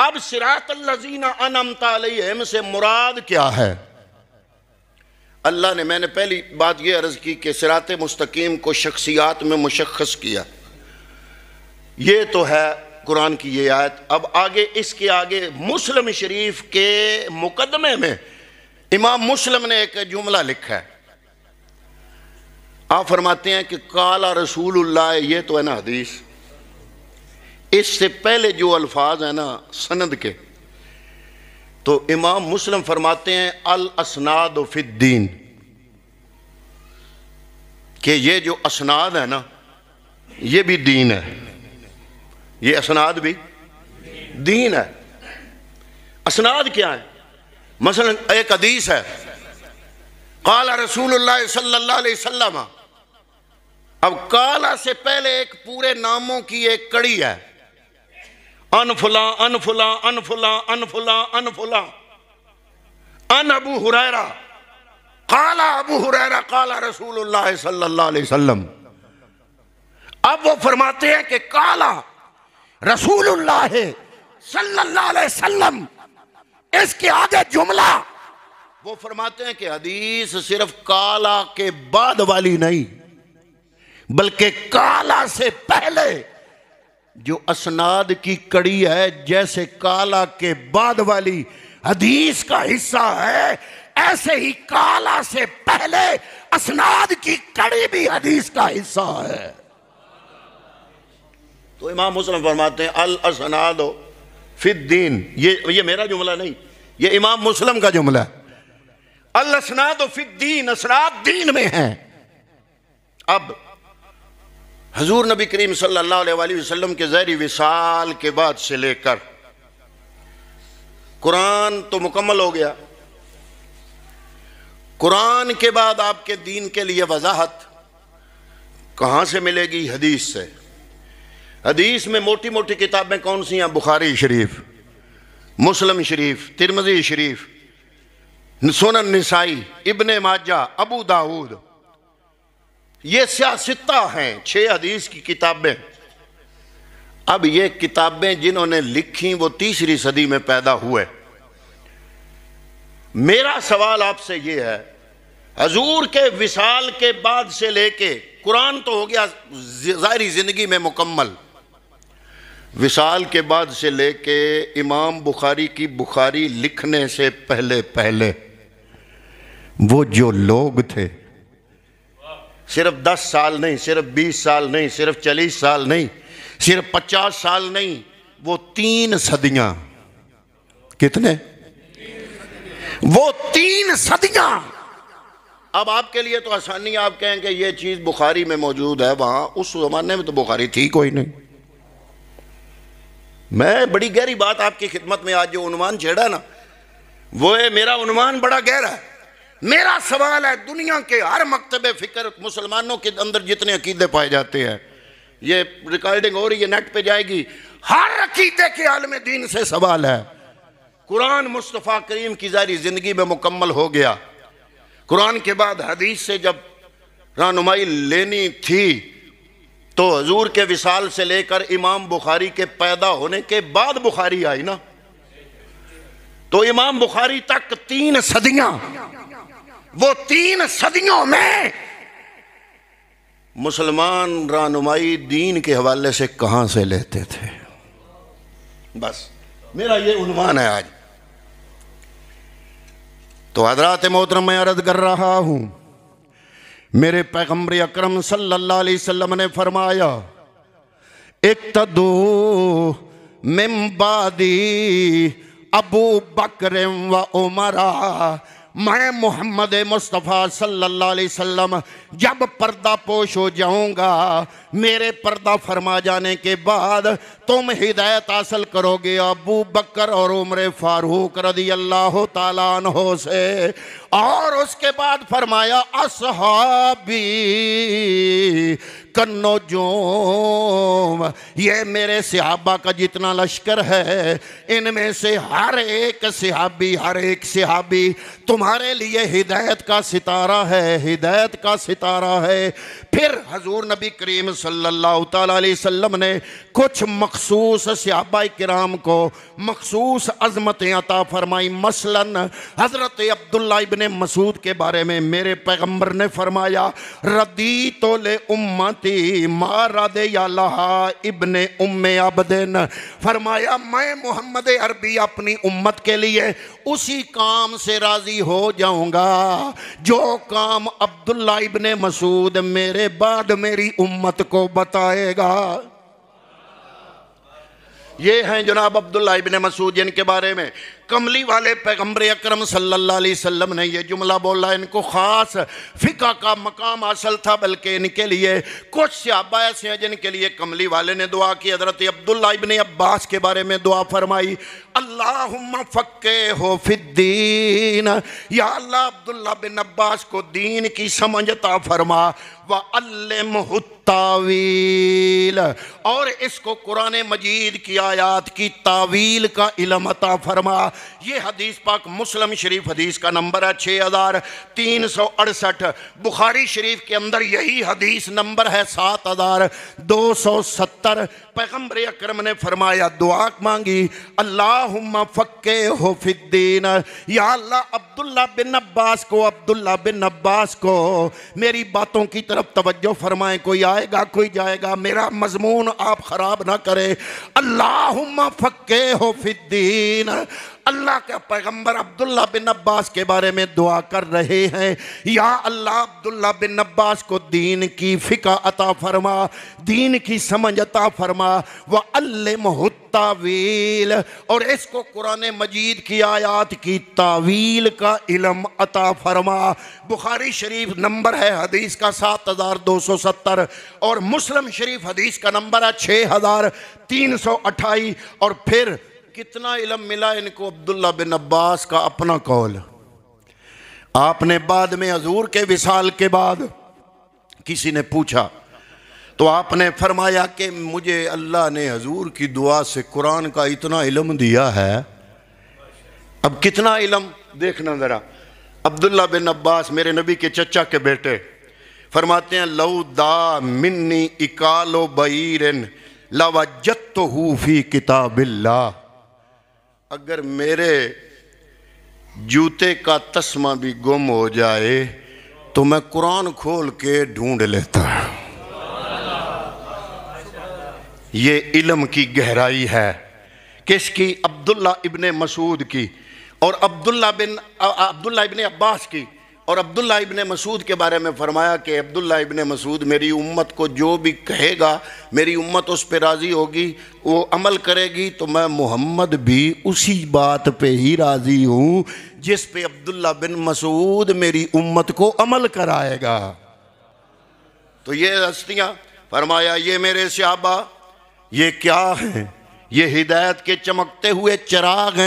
अब सिरातल्लज़ीना अनअमता अलैहिम से मुराद क्या है? अल्लाह ने, मैंने पहली बात यह अर्ज़ की कि सिरात मुस्तकीम को शख्सियात में मुशख्खस किया, ये तो है कुरान की ये आयत। अब आगे, इसके आगे मुस्लिम शरीफ के मुकदमे में इमाम मुस्लिम ने एक जुमला लिखा है। आप फरमाते हैं कि काला रसूलुल्लाह, ये तो है ना हदीस, इससे पहले जो अल्फाज है ना सनद के, तो इमाम मुस्लिम फरमाते हैं अल असनाद फिद्दीन, कि ये जो असनाद है ना ये भी दीन है, ये असनाद भी दीन है। असनाद क्या है? मसलन एक हदीस है, काला रसूलुल्लाह सल्लल्लाहु अलैहि वसल्लम, अब काला से पहले एक पूरे नामों की एक कड़ी है, अनफुला अनफुला अनफुला अनफुला अनफुला अन अबू हुरैरा काला अबू हुरैरा काला रसूलुल्लाह सल्लल्लाहु अलैहि वसल्लम। अब वो फरमाते हैं कि काला रसूलुल्लाह सल्लल्लाहु अलैहि वसल्लम, इसके आगे जुमला, वो फरमाते हैं कि हदीस सिर्फ काला के बाद वाली नहीं, बल्कि काला से पहले जो असनाद की कड़ी है, जैसे काला के बाद वाली हदीस का हिस्सा है, ऐसे ही काला से पहले असनाद की कड़ी भी हदीस का हिस्सा है। तो इमाम मुस्लिम फरमाते हैं अल असनाद फिद्दीन, ये मेरा जुमला नहीं, ये इमाम मुस्लिम का जुमला है। अल असनाद फिद्दीन, असनाद दीन में है। अब हजूर नबी करीम सल्लल्लाहु अलैहि वसल्लम के ज़हरी विसाल के बाद से लेकर कुरान तो मुकम्मल हो गया, कुरान के बाद आपके दीन के लिए वजाहत कहाँ से मिलेगी? हदीस से। हदीस में मोटी मोटी किताबें कौन सी हैं? बुखारी शरीफ, मुस्लिम शरीफ, तिरमिज़ी शरीफ, सुनन निसाई, इब्ने माजा, अबू दाऊद, ये सियासित्ता हैं, 6 हदीस की किताबें। अब ये किताबें जिन्होंने लिखी वो 3री सदी में पैदा हुए। मेरा सवाल आपसे ये है, हजूर के विसाल के बाद से लेके, कुरान तो हो गया ज़ाहिरी ज़िंदगी में मुकम्मल, विसाल के बाद से लेके इमाम बुखारी की बुखारी लिखने से पहले पहले वो जो लोग थे, सिर्फ 10 साल नहीं, सिर्फ 20 साल नहीं, सिर्फ 40 साल नहीं, सिर्फ 50 साल नहीं, वो 3 सदियां, कितने? वो 3 सदियां। अब आपके लिए तो आसानी, आप कहें कि ये चीज बुखारी में मौजूद है, वहां उस जमाने में तो बुखारी थी कोई नहीं। मैं बड़ी गहरी बात आपकी खिदमत में आज जो उन्वान छेड़ा ना, वो है, मेरा उन्वान बड़ा गहरा है। मेरा सवाल है, दुनिया के हर मकतबे फिक्र, मुसलमानों के अंदर जितने अकीदे पाए जाते हैं, ये रिकॉर्डिंग हो रही है, नेट पे जाएगी, हर अकीदे के आलम दीन से सवाल है। कुरान मुस्तफ़ा करीम की ज़ाहिरी ज़िंदगी में मुकम्मल हो गया, कुरान के बाद हदीस से जब रहनुमाई लेनी थी तो हजूर के विसाल से लेकर इमाम बुखारी के पैदा होने के बाद बुखारी आई ना, तो इमाम बुखारी तक 3 सदियां, वो 3 सदियों में मुसलमान रहनुमाई दीन के हवाले से कहां से लेते थे? बस मेरा ये उन्वान है आज। तो हज़रात मोहतरम, मैं अर्ज़ कर रहा हूं, मेरे पैगम्बर अकरम सल्लल्लाहु अलैहि वसल्लम ने फरमाया, इक्तदू मिन बादी अबू बकर व उमरा, मैं मोहम्मद मुस्तफ़ा सल्लल्लाहु अलैहि वसल्लम जब पर्दा पोश हो जाऊंगा, मेरे पर्दा फरमा जाने के बाद तुम हिदायत हासिल करोगे अबू बकर और उमर फारूक रज़ी अल्लाह ताला अन्हो से, और उसके बाद फरमाया असहाबी कन्नोजोम, ये मेरे सिहाबा का जितना लश्कर है इनमें से हर एक सिहाबी तुम्हारे लिए हिदायत का सितारा है, हिदायत का सितारा है। फिर हजूर नबी करीम सल्लल्लाहु अलैहि वसल्लम ने कुछ मखसूस सिहाबा किराम को मखसूस अज़मतें अता फरमाई। मसलन हज़रत अब्दुल्ला इब्ने मसूद के बारे में मेरे पैगम्बर ने फरमाया रदी तो ले उम्मती मा रदे या लहा इब्ने उम्मे अब्दिन, फरमाया मैं मोहम्मद अरबी अपनी उम्मत के लिए उसी काम से राज़ी हो जाऊंगा जो काम अब्दुल्ला इब्ने मसूद मेरे बाद मेरी उम्मत को बताएगा। ये हैं जनाब अब्दुल्ला इब्ने मसूद, जिनके बारे में कमली वाले पैगम्बर अकरम सल्लल्लाहु अलैहि वसल्लम ने ये जुमला बोला। इनको ख़ास फ़िक़्ह का मकाम हासिल था, बल्कि इनके लिए कुछ सहाबा ऐसे हैं जिनके लिए कमली वाले ने दुआ की। हज़रत अब्दुल्ला इब्ने अब्बास के बारे में दुआ फरमाई अल्लाहुम्मा फ़क्किहु फ़िद्दीन, या अल्लाह अब्दुल्ला बिन अब्बास को दीन की समझ अता फरमा, व अल्लिमहु तावील, और इसको कुरान मजीद की आयात की तावील का इल्म अता फरमा। ये हदीस पाक मुस्लिम शरीफ हदीस का नंबर है 6368, बुखारी शरीफ के अंदर यही हदीस नंबर है 7270। पैगम्बर अकरम ने फरमाया दुआ मांगी अल्लाहुम्मा फ़क्किहु फ़िद्दीन, या अल्लाह अब्दुल्ला बिन अब्बास को मेरी बातों की तरफ तवज्जो फरमाएं। कोई आएगा कोई जाएगा, मेरा मजमून आप ख़राब ना करें। अल्लाहुम्मा फ़क्किहु फ़िद्दीन, अल्लाह के पैगम्बर अब्दुल्ला बिन अब्बास के बारे में दुआ कर रहे हैं, या अल्लाह अब्दुल्ला बिन अब्बास को दीन की फ़िक़्ह अता फरमा, दीन की समझ अता फरमा, व अल्लिमहु तावील, और इसको कुरान मजीद की आयात की तावील का इल्म अता फरमा। बुखारी शरीफ नंबर है हदीस का 7270, और मुस्लिम शरीफ हदीस का नंबर है 6328। और फिर कितना इल्म मिला इनको अब्दुल्ला बिन अब्बास का अपना कौल। आपने बाद में हजूर के विसाल के बाद किसी ने पूछा तो आपने फरमाया कि मुझे अल्लाह ने हजूर की दुआ से कुरान का इतना इल्म दिया है। अब कितना इल्म देखना ज़रा। अब्दुल्ला बिन अब्बास मेरे नबी के चचा के बेटे फरमाते हैं लौ दा मिन्नी इकालो बईरन लवज्जतहु फी किताबिल्लाह, अगर मेरे जूते का तस्मा भी गुम हो जाए तो मैं कुरान खोल के ढूंढ लेता। ये इल्म की गहराई है किसकी? अब्दुल्ला इब्ने मसूद की, और अब्दुल्ला इब्ने अब्बास की। और अब्दुल्ला इब्ने मसूद के बारे में फरमाया कि अब्दुल्ला इब्ने मसूद मेरी उम्मत को जो भी कहेगा मेरी उम्मत उस पर राज़ी होगी, वो अमल करेगी, तो मैं मोहम्मद भी उसी बात पे ही राज़ी हूँ जिस पे अब्दुल्ला बिन मसूद मेरी उम्मत को अमल कराएगा। तो ये हस्तियाँ फरमाया ये मेरे सहाबा ये क्या हैं? ये हिदायत के चमकते हुए चिराग हैं।